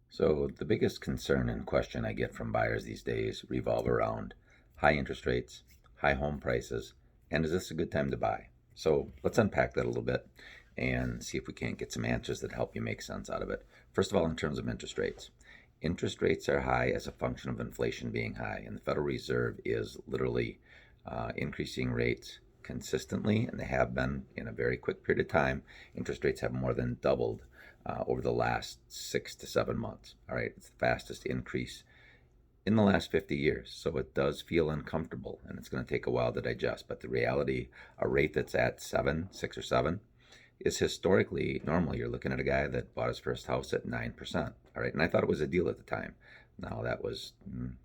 So, the biggest concern and question I get from buyers these days revolve around high interest rates, high home prices, and is this a good time to buy? So, let's unpack that a little bit and see if we can't get some answers that help you make sense out of it. First of all, in terms of interest rates are high as a function of inflation being high, and the Federal Reserve is literally increasing rates consistently, and they have been in a very quick period of time. Interest rates have more than doubled over the last 6 to 7 months. All right, it's the fastest increase in the last 50 years. So it does feel uncomfortable, and it's going to take a while to digest. But the reality, a rate that's at 6 or 7, is historically normal. You're looking at a guy that bought his first house at 9%. All right, and I thought it was a deal at the time. Now that was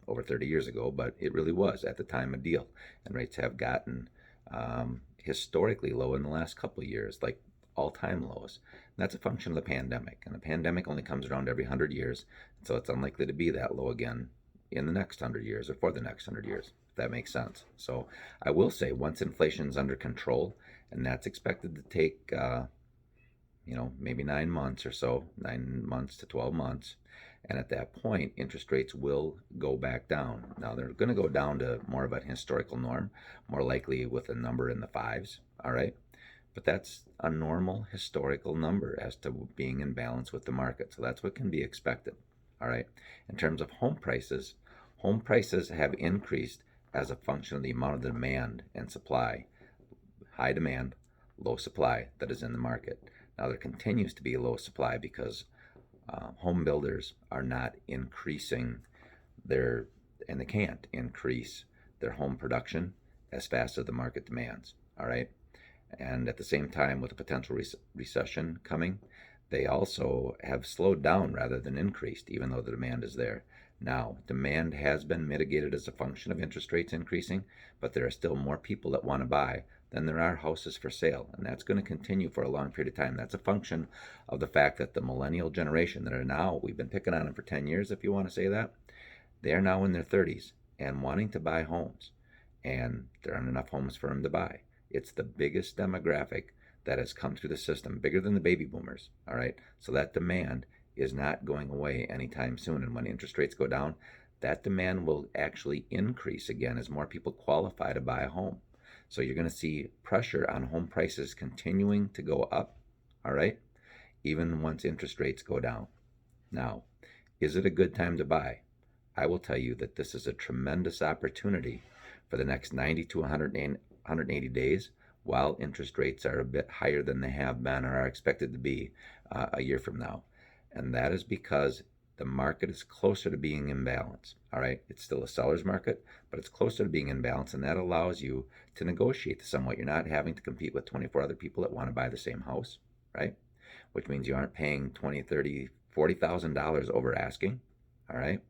over 30 years ago, but it really was at the time a deal. And rates have gotten historically low in the last couple of years, like all-time lows. And that's a function of the pandemic, and the pandemic only comes around every 100 years, so it's unlikely to be that low again in the next 100 years or for the next 100 years, if that makes sense. So I will say once inflation's under control, and that's expected to take maybe 9 months or so, 9 months to 12 months. And at that point, interest rates will go back down. Now, they're going to go down to more of a historical norm, more likely with a number in the fives, all right? But that's a normal historical number as to being in balance with the market. So that's what can be expected, all right? In terms of home prices have increased as a function of the amount of demand and supply. High demand, low supply that is in the market. Now, there continues to be a low supply because home builders are not increasing and they can't increase their home production as fast as the market demands. All right. And at the same time, with a potential recession coming, they also have slowed down rather than increased, even though the demand is there. Now, demand has been mitigated as a function of interest rates increasing, but there are still more people that want to buy than there are houses for sale. And that's going to continue for a long period of time. That's a function of the fact that the millennial generation that are now, we've been picking on them for 10 years, if you want to say that, they are now in their 30s and wanting to buy homes. And there aren't enough homes for them to buy. It's the biggest demographic that has come through the system, bigger than the baby boomers. All right. So that demand is not going away anytime soon. And when interest rates go down, that demand will actually increase again as more people qualify to buy a home. So you're going to see pressure on home prices continuing to go up, all right, even once interest rates go down. Now, is it a good time to buy? I will tell you that this is a tremendous opportunity for the next 90 to 180 days while interest rates are a bit higher than they have been or are expected to be a year from now. And that is because the market is closer to being in balance. All right, it's still a seller's market, but it's closer to being in balance, and that allows you to negotiate somewhat. You're not having to compete with 24 other people that want to buy the same house, right? Which means you aren't paying $20, $30, $40,000 over asking. All right,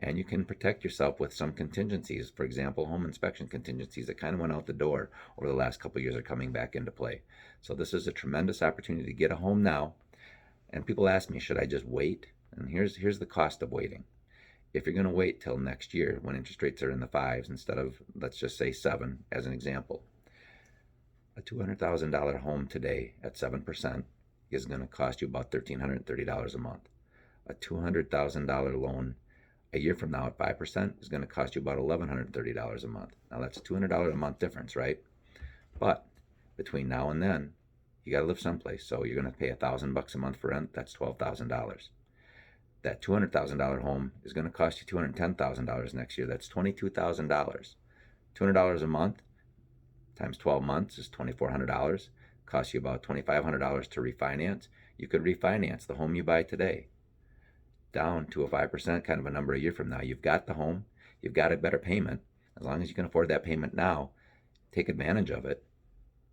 and you can protect yourself with some contingencies. For example, home inspection contingencies that kind of went out the door over the last couple of years are coming back into play. So this is a tremendous opportunity to get a home now. And people ask me, should I just wait? And here's the cost of waiting. If you're going to wait till next year when interest rates are in the fives instead of, let's just say 7 as an example, a $200,000 home today at 7% is going to cost you about $1,330 a month. A $200,000 loan a year from now at 5% is going to cost you about $1,130 a month. Now that's a $200 a month difference, right? But between now and then, you got to live someplace. So you're going to pay $1,000 a month for rent. That's $12,000. That $200,000 home is going to cost you $210,000 next year. That's $22,000. $200 a month times 12 months is $2,400. Costs you about $2,500 to refinance. You could refinance the home you buy today down to a 5% kind of a number a year from now. You've got the home. You've got a better payment. As long as you can afford that payment now, take advantage of it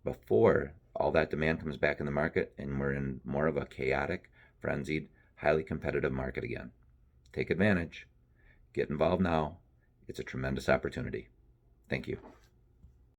before all that demand comes back in the market and we're in more of a chaotic, frenzied, highly competitive market again. Take advantage. Get involved now. It's a tremendous opportunity. Thank you.